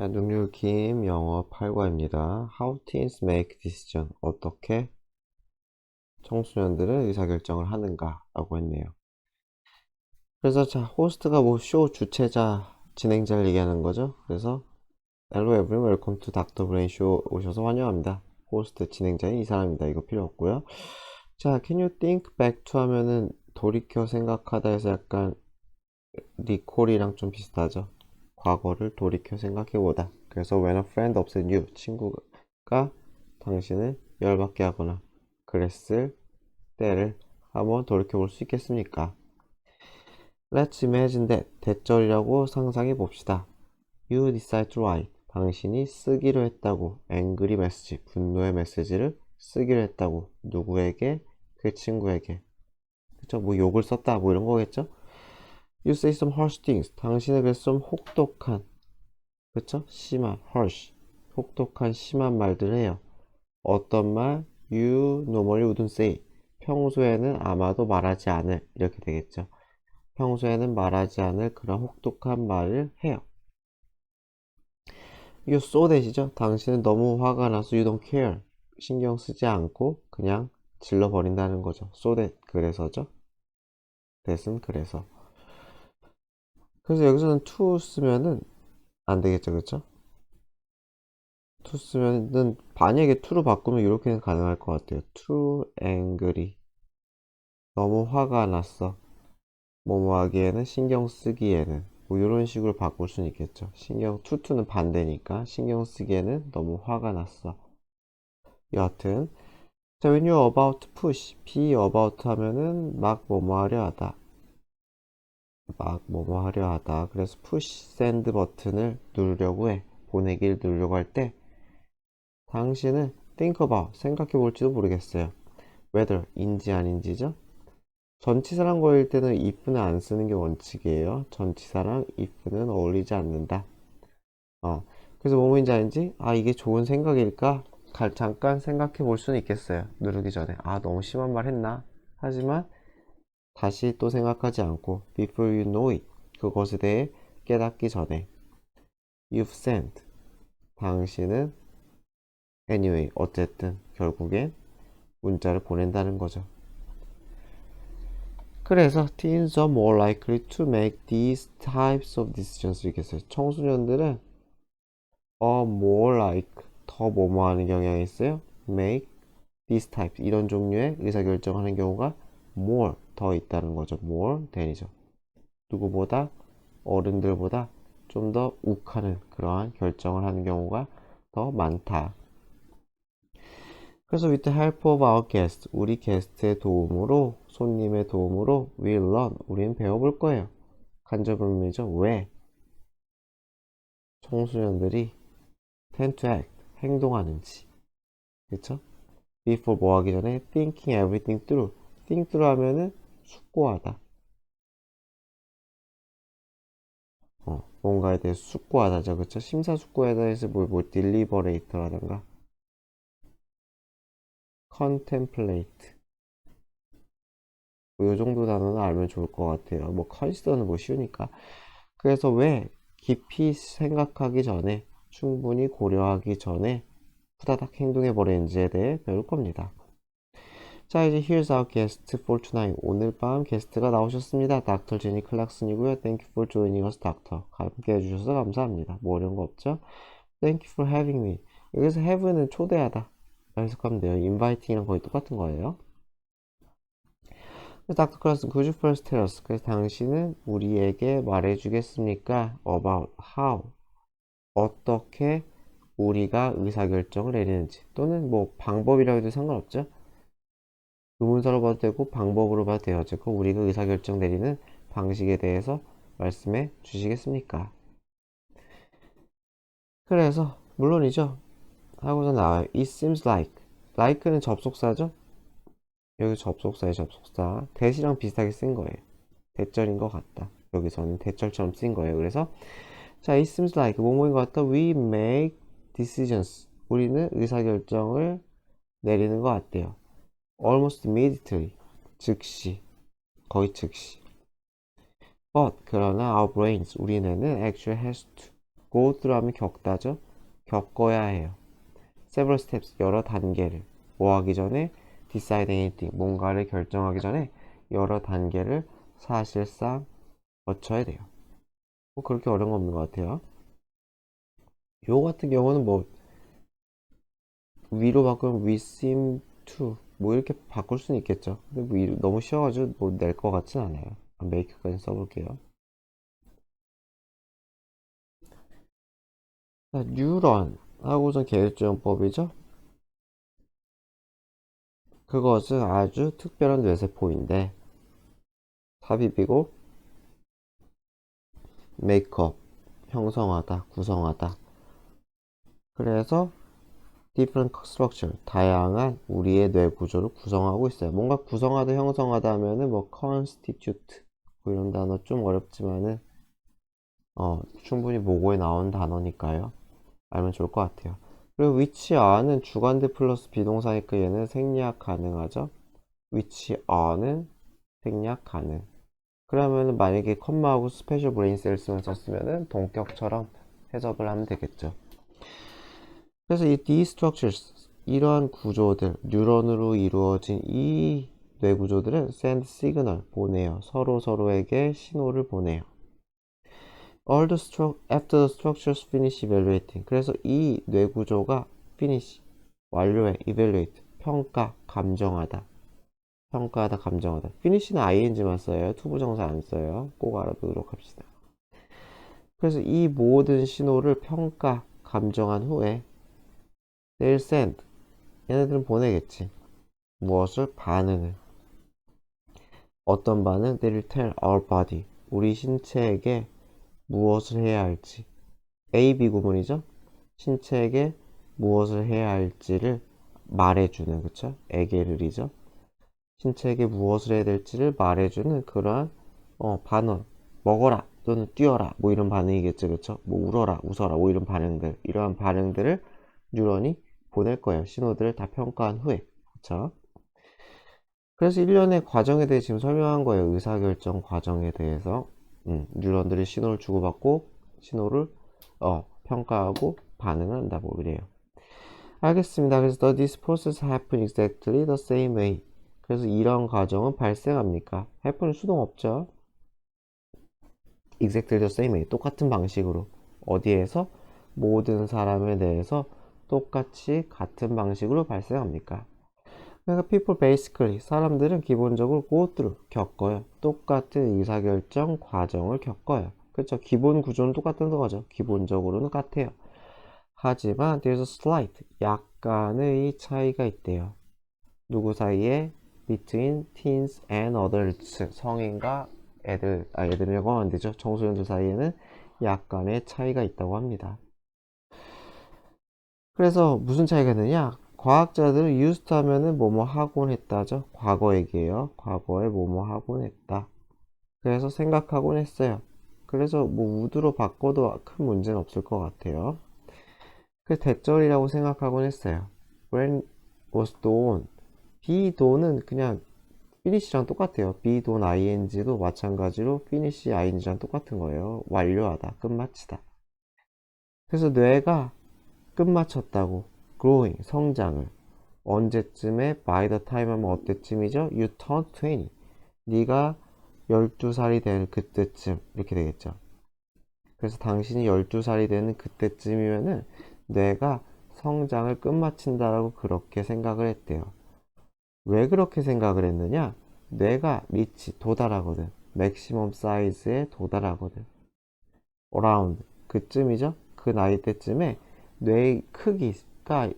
능률 김 영어 8과입니다. How teens make decision. 어떻게 청소년들은 의사결정을 하는가 라고 했네요. 그래서 자, 호스트가 뭐 쇼 주최자, 진행자를 얘기하는 거죠. 그래서 Hello everyone, welcome to Dr. Brain Show 오셔서 환영합니다. 호스트 진행자인 이 사람입니다. 이거 필요 없고요. 자, can you think back to 하면은 돌이켜 생각하다 해서 약간 리콜이랑 좀 비슷하죠. 과거를 돌이켜 생각해보다. 그래서 when a friend upset you, 친구가 당신을 열받게 하거나 그랬을 때를 한번 돌이켜볼 수 있겠습니까? Let's imagine that. 대절이라고 상상해 봅시다. You decide to write. 당신이 쓰기로 했다고. angry message. 분노의 메시지를 쓰기로 했다고. 누구에게? 그 친구에게. 그쵸? 뭐 욕을 썼다. 뭐 이런 거겠죠? You say some harsh things. 당신은 그래서 좀 혹독한, 그쵸? 심한, harsh. 혹독한, 심한 말들을 해요. 어떤 말? You normally wouldn't say. 평소에는 아마도 말하지 않을. 이렇게 되겠죠. 평소에는 말하지 않을 그런 혹독한 말을 해요. You so that이죠. 당신은 너무 화가 나서 you don't care. 신경 쓰지 않고 그냥 질러버린다는 거죠. So that. 그래서죠. that은 그래서. 그래서 여기서는 to 쓰면은 안 되겠죠. 그쵸? to 쓰면은 만약에 to로 바꾸면 이렇게는 가능할 것 같아요. too angry. 너무 화가 났어. 뭐뭐 하기에는 신경 쓰기에는 뭐 이런 식으로 바꿀 수는 있겠죠. 투투는 반대니까 신경 쓰기에는 너무 화가 났어. 여하튼 자, when you're about to push, be about 하면은 막 뭐뭐 하려 하다. 막 뭐뭐 하려 하다. 그래서 push send 버튼을 누르려고 해. 보내기를 누르려고 할 때 당신은 think about, 생각해 볼지도 모르겠어요. whether, 인지 아닌지죠? 전치사랑 거일 때는 if는 안 쓰는 게 원칙이에요. 전치사랑 if는 어울리지 않는다. 그래서 뭐뭐인지 아닌지, 이게 좋은 생각일까? 잠깐 생각해 볼 수는 있겠어요. 누르기 전에. 너무 심한 말 했나? 하지만 다시 또 생각하지 않고, before you know it. 그것에 대해 깨닫기 전에. You've sent. 당신은 anyway, 어쨌든, 결국엔 문자를 보낸다는 거죠. 그래서 teens are more likely to make these types of decisions 이겠어요. 청소년들은 more like 더 뭐뭐 하는 경향이 있어요. make these types 이런 종류의 의사결정하는 경우가 more 더 있다는 거죠. more than이죠. 누구보다 어른들보다 좀 더 욱하는 그러한 결정을 하는 경우가 더 많다. 그래서 with the help of our guest, 우리 게스트의 도움으로, 손님의 도움으로 we'll learn, 우리는 배워볼 거예요. 간접의미죠. 왜 청소년들이 tend to act, 행동하는지. 그쵸? before 뭐 하기 전에 thinking everything through. think through 하면은 숙고하다. 뭔가에 대해 숙고하다죠. 그쵸? 심사숙고하다 해서 뭐 deliberate라던가 contemplate. 뭐 요 정도 단어는 알면 좋을 것 같아요. 뭐 consider는 뭐 쉬우니까. 그래서 왜 깊이 생각하기 전에 충분히 고려하기 전에 후다닥 행동해버리는지에 대해 배울 겁니다. 자, 이제 here's our guest for tonight. 오늘 밤 게스트가 나오셨습니다. 닥터 제니 클락슨이고요. Thank you for joining us, doctor. 함께 해주셔서 감사합니다. 뭐 어려운 거 없죠? Thank you for having me. 여기서 have는 초대하다. 해석하면 돼요. inviting이랑 거의 똑같은 거예요. 닥터 클락슨, could you first tell us? 그래서 당신은 우리에게 말해주겠습니까? About how. 어떻게 우리가 의사결정을 내리는지. 또는 뭐 방법이라고 해도 상관없죠? 의문사로 봐도 되고 방법으로 봐도 돼요. 즉 우리가 의사결정 내리는 방식에 대해서 말씀해 주시겠습니까? 그래서 물론이죠. 하고서 나와요. It seems like. like는 접속사죠. 여기 접속사에 접속사. 대시랑 비슷하게 쓴 거예요. 대절인 것 같다. 여기서는 대절처럼 쓴 거예요. 그래서 자, it seems like 뭐뭐인 것 같다. We make decisions. 우리는 의사결정을 내리는 것 같대요. Almost immediately. 즉시. 거의 즉시. But 그러나 our brains 우리 뇌는 actually has to go through 하면 겪다죠. 겪어야 해요. several steps, 여러 단계를. 뭐 하기 전에? decide anything, 뭔가를 결정하기 전에 여러 단계를 사실상 거쳐야 돼요. 뭐 그렇게 어려운 거 없는 것 같아요. 요 같은 경우는 뭐 위로 바꾸면 we seem to 뭐 이렇게 바꿀 수는 있겠죠. 근데 뭐 너무 쉬워가지고 뭐 낼 것 같진 않아요. make까지 써볼게요. 자, 뉴런 하고선 계획조정법이죠. 그것은 아주 특별한 뇌세포인데 삽입이고 메이크업 형성하다 구성하다. 그래서 different structure 다양한 우리의 뇌 구조를 구성하고 있어요. 뭔가 구성하다 형성하다 하면은 뭐 constitute 뭐 이런 단어 좀 어렵지만은 충분히 모고에 나온 단어니까요. 알면 좋을 것 같아요. 그리고 which are는 주관대 플러스 비동사니까 얘는 생략 가능하죠. which are는 생략 가능. 그러면은 만약에 컴마하고 스페셜 브레인 셀스만 썼으면은 동격처럼 해석을 하면 되겠죠. 그래서 이 these structures 이러한 구조들 뉴런으로 이루어진 이 뇌 구조들은 send signal 보내요. 서로에게 신호를 보내요. All the after the structures finish evaluating. 그래서 이 뇌 구조가 finish 완료해 evaluate 평가 감정하다. 평가하다 감정하다. finish는 ing만 써요. 투부정사 안 써요. 꼭 알아두도록 합시다. 그래서 이 모든 신호를 평가 감정한 후에 they'll send 얘네들은 보내겠지. 무엇을? 반응을. 어떤 반응? They'll tell our body 우리 신체에게 무엇을 해야 할지. A, B 구문이죠. 신체에게 무엇을 해야 할지를 말해주는, 그쵸? 에게르이죠. 신체에게 무엇을 해야 될지를 말해주는 그러한 반응. 먹어라 또는 뛰어라 뭐 이런 반응이겠죠, 그쵸? 뭐 울어라 웃어라 뭐 이런 반응들, 이러한 반응들을 뉴런이 보낼 거예요. 신호들을 다 평가한 후에. 그쵸? 그래서 일련의 과정에 대해 지금 설명한 거예요. 의사결정 과정에 대해서. 뉴런들이 신호를 주고받고 신호를 평가하고 반응을 한다 뭐 이래요. 알겠습니다. 그래서 this process happen exactly the same way. 그래서 이런 과정은 발생합니까? happen은 수동 없죠. exactly the same way. 똑같은 방식으로. 어디에서? 모든 사람에 대해서 똑같이 같은 방식으로 발생합니까? 그러니까 people basically 사람들은 기본적으로 go through 겪어요. 똑같은 의사결정 과정을 겪어요. 그렇죠? 기본 구조는 똑같은 거죠. 기본적으로는 같아요. 하지만 there's a slight 약간의 차이가 있대요. 누구 사이에? between teens and adults 성인과 애들이라고 하면 되죠. 청소년들 사이에는 약간의 차이가 있다고 합니다. 그래서 무슨 차이가 있느냐? 과학자들은 used 하면은 뭐뭐 하곤 했다죠. 과거 얘기예요. 과거에 뭐뭐 하곤 했다. 그래서 생각하곤 했어요. 그래서 뭐 would로 바꿔도 큰 문제는 없을 것 같아요. 그 대절이라고 생각하곤 했어요. when was done. be done은 그냥 finish랑 똑같아요. be done ing도 마찬가지로 finish ing랑 똑같은 거예요. 완료하다, 끝마치다. 그래서 뇌가 끝마쳤다고. growing, 성장을. 언제쯤에? by the time 하면 어때쯤이죠? you turn 20. 네가 12살이 되는 그때쯤 이렇게 되겠죠. 그래서 당신이 12살이 되는 그때쯤이면은 뇌가 성장을 끝마친다라고 그렇게 생각을 했대요. 왜 그렇게 생각을 했느냐? 뇌가 리치 도달하거든. 맥시멈 사이즈에 도달하거든. around 그쯤이죠. 그 나이 때쯤에 뇌의 크기가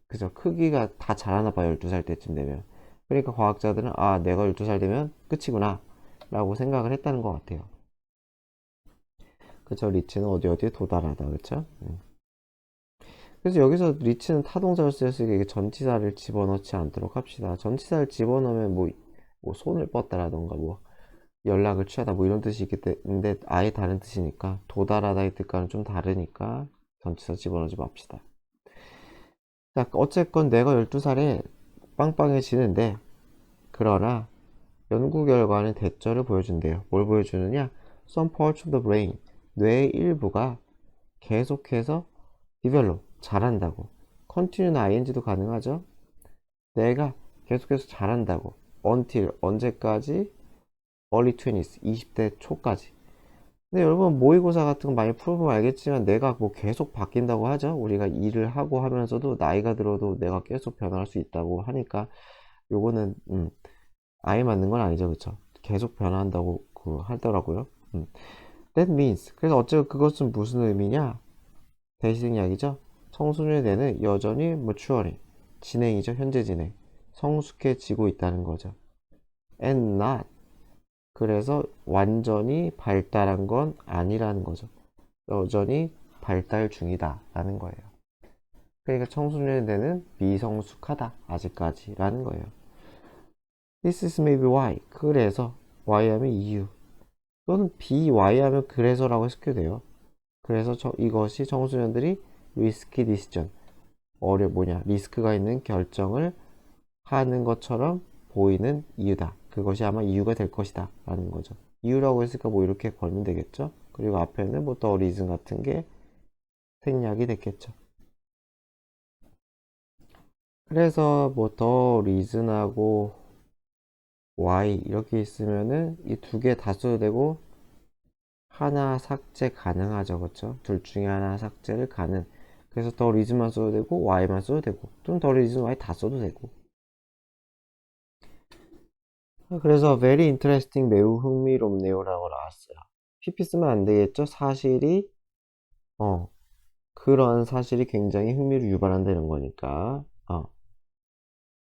그죠. 크기가 다 자라나 봐. 12살 때쯤 되면. 그러니까 과학자들은 아 내가 12살 되면 끝이구나 라고 생각을 했다는 것 같아요. 그쵸. 리치는 어디에 도달하다. 그쵸. 그래서 여기서 리치는 타동사를 쓰였으니까 이게 전치사를 집어넣지 않도록 합시다. 전치사를 집어넣으면 뭐 손을 뻗다라던가 뭐 연락을 취하다 뭐 이런 뜻이 있기 때문에 아예 다른 뜻이니까 도달하다의 뜻과는 좀 다르니까 전치사 집어넣지 맙시다. 자, 어쨌건 내가 12살에 빵빵해지는데 그러나 연구 결과는 대절을 보여준대요. 뭘 보여주느냐? Some parts of the brain 뇌의 일부가 계속해서 develop, 잘한다고. continue는 ing도 가능하죠. 내가 계속해서 잘한다고. until, 언제까지? early 20s, 20대 초까지. 근데 여러분 모의고사 같은 거 많이 풀어보면 알겠지만 내가 뭐 계속 바뀐다고 하죠. 우리가 일을 하고 하면서도 나이가 들어도 내가 계속 변할 수 있다고 하니까 요거는 아예 맞는 건 아니죠. 그쵸? 계속 변한다고 하더라고요. That means, 그래서 어쨌든 그것은 무슨 의미냐? 대신 이야기죠. 청소년의 뇌는 여전히 maturing, 진행이죠. 현재 진행, 성숙해지고 있다는 거죠. And not, 그래서 완전히 발달한 건 아니라는 거죠. 여전히 발달 중이다 라는 거예요. 그러니까 청소년의 뇌는 미성숙하다 아직까지 라는 거예요. This is maybe why, 그래서, why 하면 이유, 또는 by 하면 그래서라고 해석해도 돼요. 그래서 이것이 청소년들이 risky decision, 리스크가 있는 결정을 하는 것처럼 보이는 이유다. 그것이 아마 이유가 될 것이다 라는 거죠. 이유라고 했으니까 뭐 이렇게 걸면 되겠죠. 그리고 앞에는 뭐 the reason 같은 게 생략이 됐겠죠. 그래서 뭐 the reason하고 why 이렇게 있으면은 이 두 개 다 써도 되고 하나 삭제 가능하죠. 그렇죠? 둘 중에 하나 삭제를 가능. 그래서 the reason만 써도 되고 why만 써도 되고 또는 the reason why 다 써도 되고. 그래서 very interesting, 매우 흥미롭네요 라고 나왔어요. pp 쓰면 안 되겠죠? 사실이 그런 사실이 굉장히 흥미를 유발한다는 거니까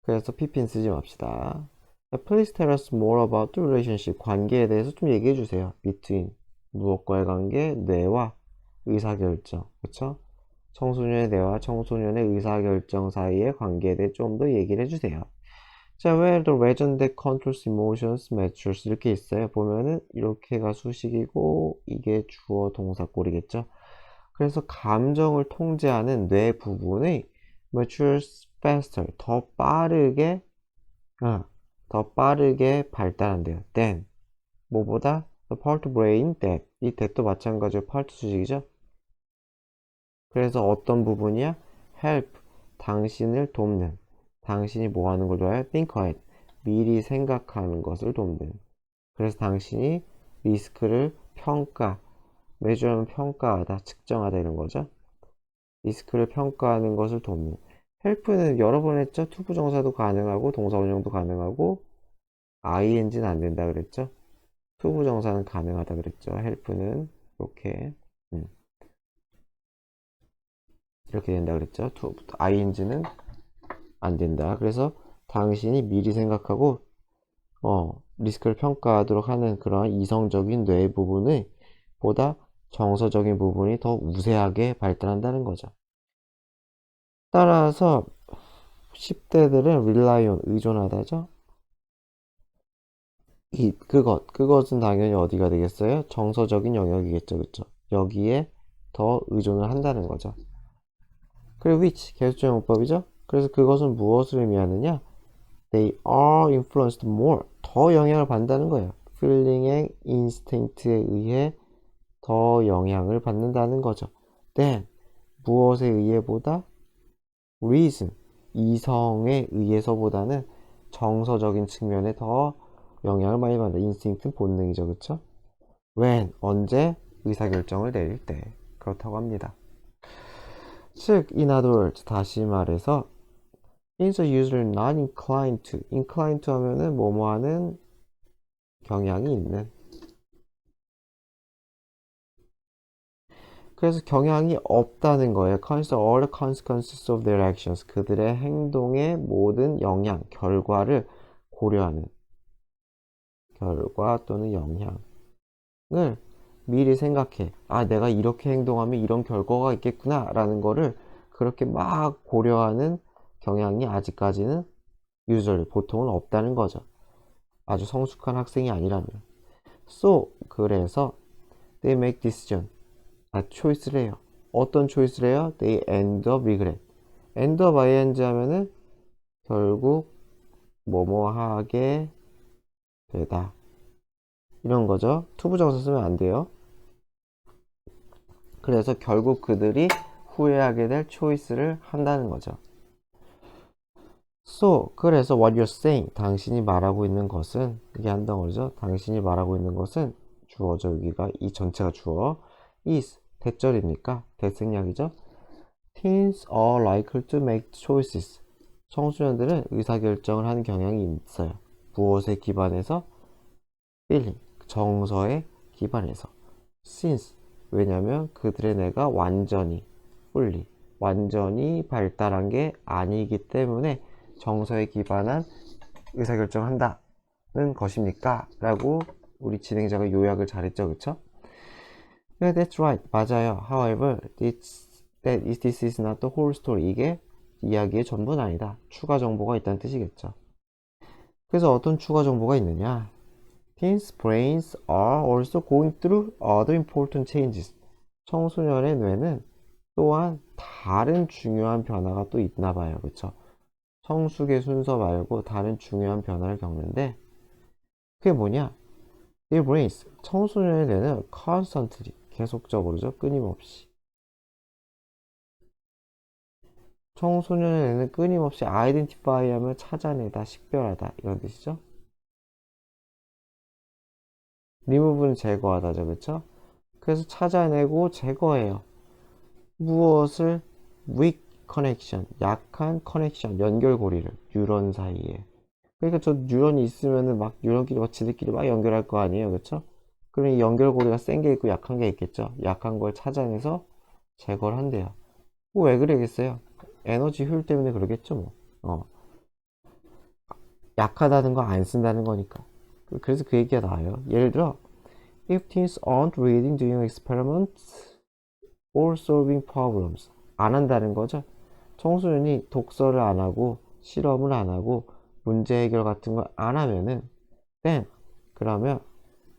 그래서 pp는 쓰지 맙시다. Please tell us more about the relationship, 관계에 대해서 좀 얘기해 주세요. between, 무엇과의 관계? 뇌와 의사결정, 그쵸? 청소년의 뇌와 청소년의 의사결정 사이의 관계에 대해 좀 더 얘기를 해주세요. 자, where the region that controls emotions matures 이렇게 있어요. 보면은 이렇게가 수식이고 이게 주어 동사 꼴이겠죠. 그래서 감정을 통제하는 뇌 부분이 matures faster, 더 빠르게 발달한대요. than, 뭐보다? the part brain that, 이 that도 마찬가지로 part 수식이죠. 그래서 어떤 부분이야? help, 당신을 돕는, 당신이 뭐 하는 걸 좋아해? think ahead, 미리 생각하는 것을 돕는. 그래서 당신이 리스크를 measure하면 평가하다, 측정하다 이런 거죠. 리스크를 평가하는 것을 돕는. help는 여러 번 했죠. 투부정사도 가능하고 동사원형도 가능하고 ing는 안 된다 그랬죠. 투부정사는 가능하다 그랬죠. help는 이렇게 이렇게 된다 그랬죠. ing는 안 된다. 그래서 당신이 미리 생각하고 리스크를 평가하도록 하는 그런 이성적인 뇌 부분의 보다 정서적인 부분이 더 우세하게 발달한다는 거죠. 따라서 10대들은 rely on, 의존하다죠. 그것은 당연히 어디가 되겠어요? 정서적인 영역이겠죠. 그쵸? 여기에 더 의존을 한다는 거죠. 그리고 which, 계수적 용법이죠. 그래서 그것은 무엇을 의미하느냐? They are influenced more, 더 영향을 받는다는 거예요. feeling의 instinct에 의해 더 영향을 받는다는 거죠. then, 무엇에 의해보다? reason, 이성에 의해서보다는 정서적인 측면에 더 영향을 많이 받는다. instinct는 본능이죠. 그쵸? when, 언제? 의사결정을 내릴 때. 그렇다고 합니다. 즉, in other words, 다시 말해서 is a user not inclined to, inclined to 하면은 뭐뭐 하는 경향이 있는, 그래서 경향이 없다는 거예요. consider all the consequences of their actions, 그들의 행동의 모든 영향, 결과를 고려하는, 결과 또는 영향을 미리 생각해. 내가 이렇게 행동하면 이런 결과가 있겠구나 라는 거를 그렇게 막 고려하는 경향이 아직까지는 보통은 없다는 거죠. 아주 성숙한 학생이 아니라면. So, 그래서 they make decision, choice를 해요. 어떤 choice를 해요? They end up regret. end up ing 하면은 결국 뭐뭐 하게 되다, 이런 거죠. 투부정사 쓰면 안 돼요. 그래서 결국 그들이 후회하게 될 초이스를 한다는 거죠. So, 그래서 what you're saying, 당신이 말하고 있는 것은, 이게 한 덩어리죠. 당신이 말하고 있는 것은 주어죠. 여기가 이 전체가 주어. is, 대절이니까 대생략이죠. Teens are likely to make choices. 청소년들은 의사결정을 하는 경향이 있어요. 무엇에 기반해서? feeling, 정서에 기반해서. Since, 왜냐면 그들의 뇌가 완전히 발달한 게 아니기 때문에 정서에 기반한 의사결정을 한다는 것입니까? 라고 우리 진행자가 요약을 잘했죠, 그쵸? Yeah, that's right. 맞아요. However, this is not the whole story. 이게 이야기의 전부는 아니다. 추가 정보가 있다는 뜻이겠죠. 그래서 어떤 추가 정보가 있느냐? Teens' brains are also going through other important changes. 청소년의 뇌는 또한 다른 중요한 변화가 또 있나 봐요. 그쵸? 성숙의 순서 말고 다른 중요한 변화를 겪는데 그게 뭐냐? Their brains, 청소년의 뇌는 constantly, 계속적으로죠. 끊임없이. 청소년의 뇌는 끊임없이 identify 하면 찾아내다, 식별하다 이런 뜻이죠. remove는 제거하다죠. 그쵸? 그래서 찾아내고 제거해요. 무엇을? weak connection, 약한 커넥션, 연결고리를 뉴런 사이에. 그러니까 저 뉴런이 있으면은 막 뉴런끼리 막 지들끼리 막 연결할 거 아니에요, 그쵸? 그럼 이 연결고리가 센 게 있고 약한 게 있겠죠. 약한 걸 찾아내서 제거를 한대요. 뭐 왜 그러겠어요? 에너지 효율 때문에 그러겠죠, 뭐. 약하다는 거 안 쓴다는 거니까. 그래서 그 얘기가 나와요. 예를 들어, if teens aren't reading, doing experiments, or solving problems, 안 한다는 거죠. 청소년이 독서를 안 하고 실험을 안 하고 문제 해결 같은 걸 안 하면은 then 그러면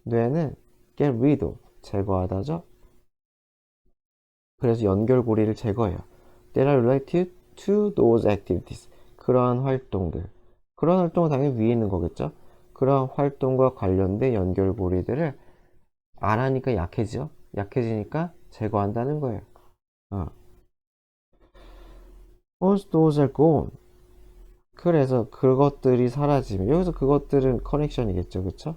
뇌는 get rid of 제거하다죠. 그래서 연결고리를 제거해요. That are related to those activities. 그러한 활동들. 그런 활동은 당연히 위에 있는 거겠죠. 그러한 활동과 관련된 연결고리들을 안 하니까 약해지죠. 약해지니까 제거한다는 거예요. Once those are gone. 그래서 그것들이 사라지면 여기서 그것들은 커넥션이겠죠, 그쵸?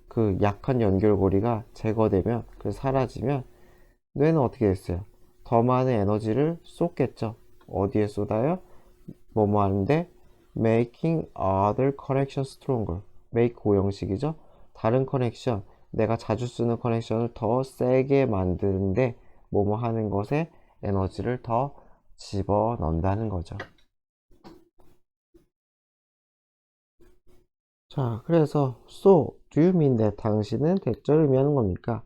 그 약한 연결고리가 제거되면 그래서 사라지면 뇌는 어떻게 됐어요? 더 많은 에너지를 쏟겠죠. 어디에 쏟아요? 뭐뭐 하는데 making other connection stronger. make 고형식이죠. 다른 커넥션, 내가 자주 쓰는 커넥션을 더 세게 만드는데 뭐뭐 하는 것에 에너지를 더 집어넣는다는 거죠. 자, 그래서 so, do you mean that 당신은 대절을 의미하는 겁니까?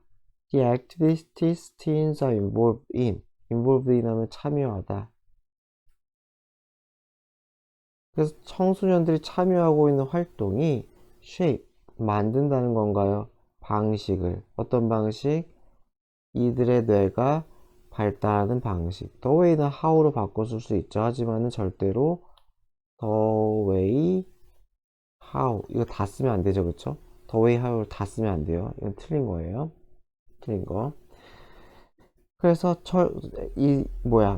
The activities teens are involved in 하면 참여하다. 그래서 청소년들이 참여하고 있는 활동이 shape, 만든다는 건가요? 방식을. 어떤 방식? 이들의 뇌가 발달하는 방식. the way는 how로 바꿔 쓸 수 있죠. 하지만은 절대로 the way, how 이거 다 쓰면 안 되죠, 그쵸? the way, how를 다 쓰면 안 돼요. 이건 틀린 거예요. 틀린 거. 그래서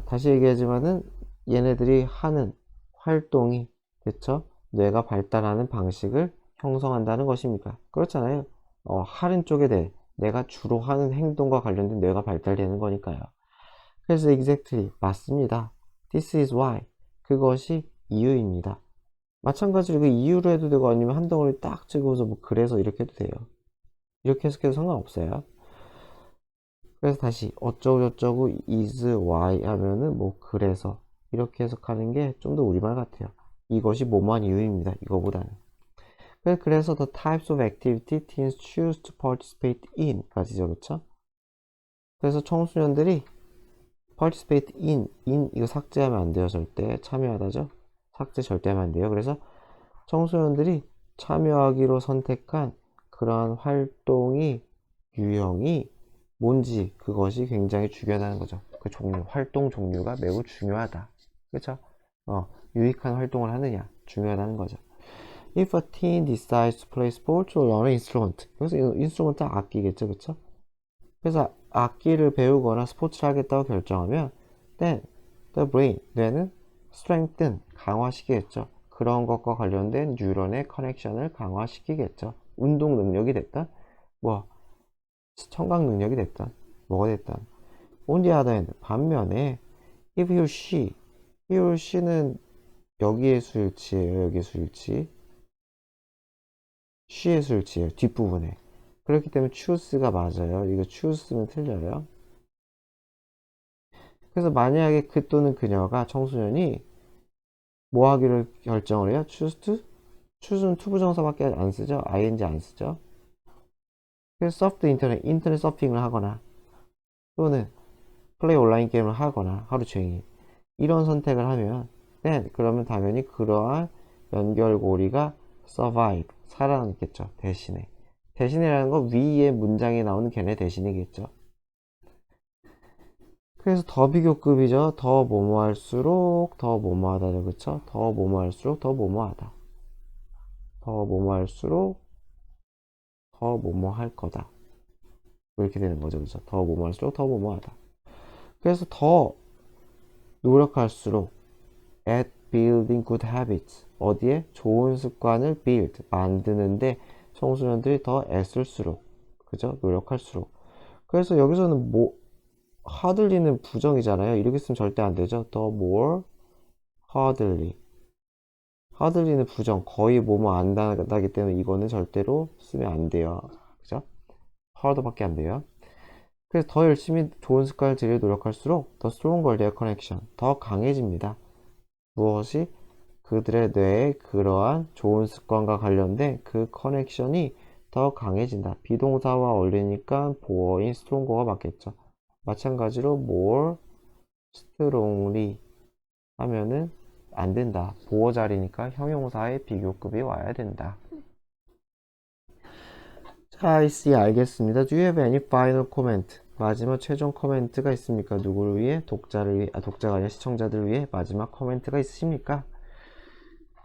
다시 얘기하지만은 얘네들이 하는 활동이, 그쵸? 뇌가 발달하는 방식을 형성한다는 것입니까? 그렇잖아요. 하는 쪽에 대해 내가 주로 하는 행동과 관련된 뇌가 발달되는 거니까요. 그래서 exactly 맞습니다. This is why 그것이 이유입니다. 마찬가지로 그 이유로 해도 되고 아니면 한 덩어리 딱 찍어서 뭐 그래서 이렇게 해도 돼요. 이렇게 해석해도 상관없어요. 그래서 다시 어쩌고저쩌고 is why 하면은 뭐 그래서 이렇게 해석하는 게 좀 더 우리말 같아요. 이것이 뭐뭐한 이유입니다. 이거보다는. 그래서 the types of activity teens choose to participate in 까지죠. 그쵸? 그래서 청소년들이 participate in 이거 삭제하면 안 돼요. 절대 참여하다죠. 삭제 절대 하면 안 돼요. 그래서 청소년들이 참여하기로 선택한 그러한 활동이 유형이 뭔지 그것이 굉장히 중요하다는 거죠. 그 종류, 활동 종류가 매우 중요하다. 그쵸? 유익한 활동을 하느냐 중요하다는 거죠. If a teen decides to play sports or learn an instrument, 그래서 인스트루먼트 악기겠죠, 그쵸? 그래서 악기를 배우거나 스포츠를 하겠다고 결정하면 then the brain, 뇌는 strengthen, 강화시키겠죠. 그런 것과 관련된 뉴런의 커넥션을 강화시키겠죠. 운동 능력이 됐든 뭐 청각 능력이 됐든 뭐가 됐든. on the other hand, 반면에 if he or she는 여기의 수일치예요. 여기의 수일치. she의 수일치예요. 뒷부분에. 그렇기 때문에 choose가 맞아요. 이거 choose는 틀려요. 그래서 만약에 그 또는 그녀가 청소년이 뭐 하기로 결정을 해요? choose to? choose는 투부정사밖에 안 쓰죠? ing 안 쓰죠? 그래서 surf 인터넷 서핑을 하거나 또는 플레이 온라인 게임을 하거나 하루 종일 이런 선택을 하면 그러면 당연히 그러한 연결고리가 survive, 살아남겠죠. 대신에라는 건 위에 문장에 나오는 걔네 대신이겠죠. 그래서 더 비교급이죠. 더 뭐뭐할수록 더 뭐뭐하다죠. 그쵸? 더 뭐뭐할수록 더 뭐뭐하다. 더 뭐뭐할수록 더 뭐뭐할 거다. 이렇게 되는 거죠. 그쵸? 더 뭐뭐할수록 더 뭐뭐하다. 그래서 더 노력할수록 at building good habits. 어디에? 좋은 습관을 build, 만드는데 청소년들이 더 애쓸수록, 그죠? 노력할수록. 그래서 여기서는 뭐, hardly는 부정이잖아요. 이렇게 쓰면 절대 안 되죠. the more hardly. hardly는 부정, 거의 뭐뭐 안 나기 때문에 이거는 절대로 쓰면 안 돼요. 그죠? hard밖에 안 돼요. 그래서 더 열심히 좋은 습관을 들여 노력할수록 the stronger their connection. 더 강해집니다. 무엇이? 그들의 뇌에 그러한 좋은 습관과 관련된 그 커넥션이 더 강해진다. 비동사와 어울리니까 보어인 stronger 가 맞겠죠. 마찬가지로 more strongly 하면은 안 된다. 보어 자리니까 형용사의 비교급이 와야 된다. 자, I see, 알겠습니다. Do you have any final comment? 마지막 최종 코멘트가 있습니까? 누구를 위해? 독자를 위해, 독자가 아니라 시청자들을 위해 마지막 코멘트가 있으십니까?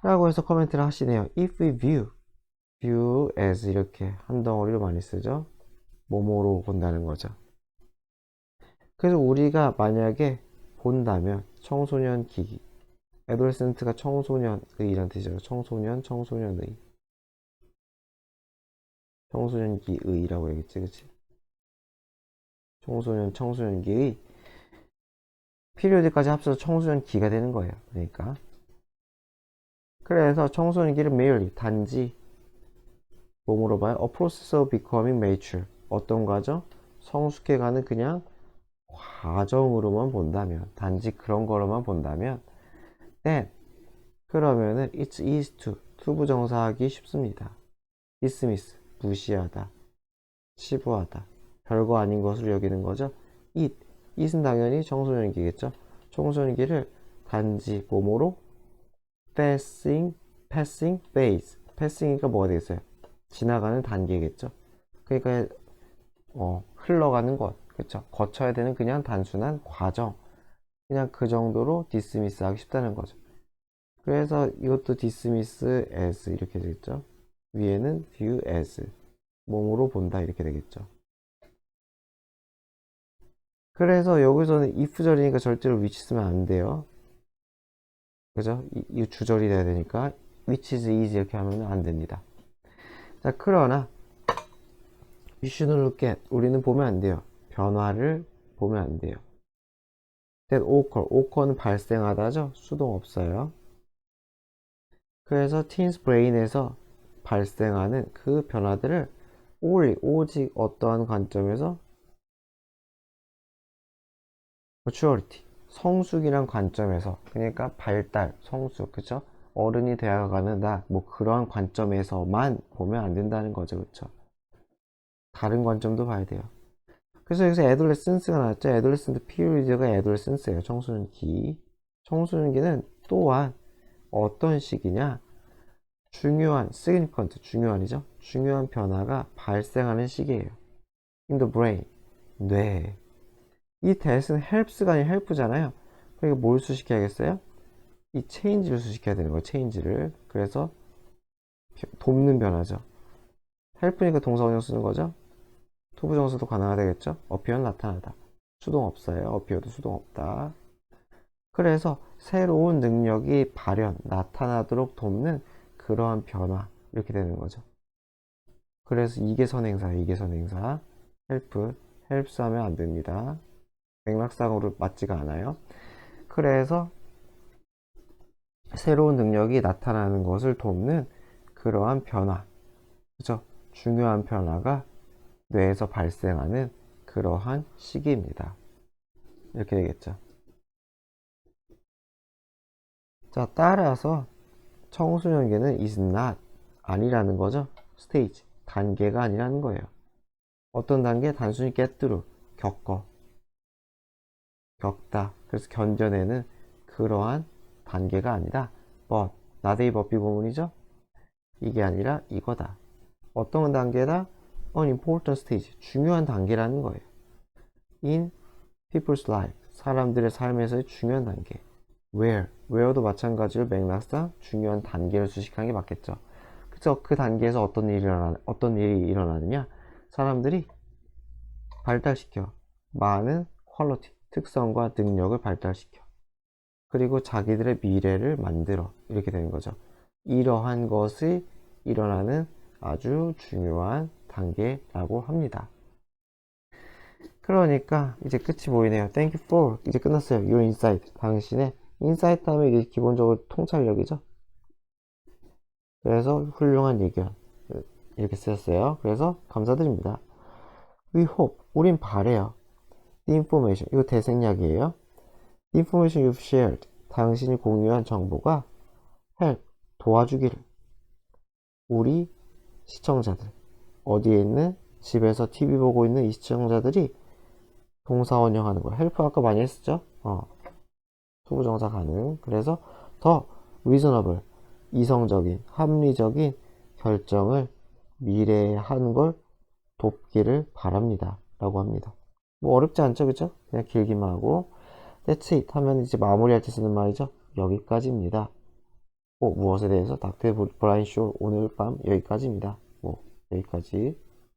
라고 해서 코멘트를 하시네요. If we view as 이렇게 한 덩어리로 많이 쓰죠. 뭐뭐로 본다는 거죠. 그래서 우리가 만약에 본다면 청소년 기기, adolescent가 청소년의란 뜻이죠. 청소년의, 청소년기의라고 얘기했지, 그치? 청소년기의 피리어드까지 합쳐서 청소년기가 되는 거예요. 그러니까 그래서 청소년기를 merely 단지 뭐 물어봐요? A process of becoming mature. 어떤 과정? 성숙해가는 그냥 과정으로만 본다면, 단지 그런 거로만 본다면, then 그러면은 it's easy 투부정사하기 쉽습니다. dismiss 무시하다, 치부하다, 별거 아닌 것으로 여기는 거죠. it은 당연히 청소년기겠죠. 청소년기를 단지 뭐뭐로 passing phase. passing이니까 뭐가 되겠어요? 지나가는 단계겠죠. 그러니까 흘러가는 것, 그쵸? 거쳐야 되는 그냥 단순한 과정, 그냥 그 정도로 dismiss 하기 쉽다는 거죠. 그래서 이것도 dismiss as 이렇게 되겠죠. 위에는 view as 몸으로 본다 이렇게 되겠죠. 그래서 여기서는 if 절이니까 절대로 which 쓰면 안 돼요. 그죠? 이 주절이 돼야 되니까 which is easy 이렇게 하면 안 됩니다. 자, 그러나 you shouldn't look at 우리는 보면 안 돼요. 변화를 보면 안 돼요. that occur는 발생하다죠. 수동 없어요. 그래서 teens brain에서 발생하는 그 변화들을 오직 어떠한 관점에서 maturity, 성숙이란 관점에서, 그러니까 발달, 성숙, 그쵸? 어른이 되어가는 뭐 그러한 관점에서만 보면 안 된다는 거죠, 그쵸? 다른 관점도 봐야 돼요. 그래서 여기서 adolescence가 나왔죠. adolescent period가 adolescence예요. 청소년기. 청소년기는 또한 어떤 시기냐? 중요한, significant, 중요한이죠. 중요한 변화가 발생하는 시기예요. in the brain, 뇌. 이 that은 helps가 아니라 help잖아요. 그러니까 뭘 수식해야겠어요? 이 change를 수식해야 되는 거예요. change를. 그래서 돕는 변화죠. help니까 동사 원형 쓰는 거죠. 투부정사도 가능하되겠죠? appear는 나타나다. 수동 없어요. appear도 수동 없다. 그래서 새로운 능력이 발현, 나타나도록 돕는 그러한 변화 이렇게 되는 거죠. 그래서 이게 선행사예요. 이게 선행사. help, helps 하면 안 됩니다. 맥락상으로 맞지가 않아요. 그래서 새로운 능력이 나타나는 것을 돕는 그러한 변화, 그죠? 중요한 변화가 뇌에서 발생하는 그러한 시기입니다. 이렇게 되겠죠. 자, 따라서 청소년기는 is not, 아니라는 거죠. stage, 단계가 아니라는 거예요. 어떤 단계? 단순히 get through, 겪다. 그래서 견뎌내는 그러한 단계가 아니다. but, not의 법비 구문이죠. 이게 아니라 이거다. 어떤 단계다? an important stage, 중요한 단계라는 거예요. in people's life, 사람들의 삶에서의 중요한 단계. where도 마찬가지로 맥락상 중요한 단계를 수식하는 게 맞겠죠. 그래서 그 단계에서 어떤 일이 일어나느냐? 사람들이 발달시켜 많은 퀄리티, 특성과 능력을 발달시켜. 그리고 자기들의 미래를 만들어. 이렇게 되는 거죠. 이러한 것이 일어나는 아주 중요한 단계라고 합니다. 그러니까 이제 끝이 보이네요. Thank you for, 이제 끝났어요. Your insight, 당신의 인사이트 하면 이게 기본적으로 통찰력이죠. 그래서 훌륭한 의견 이렇게 쓰였어요. 그래서 감사드립니다. We hope, 우린 바래요. The information, 이거 대생략이에요. The information you've shared, 당신이 공유한 정보가 help, 도와주기를. 우리 시청자들, 어디에 있는 집에서 TV 보고 있는 이 시청자들이 동사 원형하는 거. help 아까 많이 했었죠? 투부정사 가능. 그래서 더 reasonable, 이성적인, 합리적인 결정을 미래에 하는 걸 돕기를 바랍니다. 라고 합니다. 뭐 어렵지 않죠, 그죠? 그냥 길기만 하고 that's it 하면 이제 마무리할 때 쓰는 말이죠. 여기까지입니다. 무엇에 대해서 닥터 브라인 쇼 오늘 밤 여기까지입니다. 여기까지.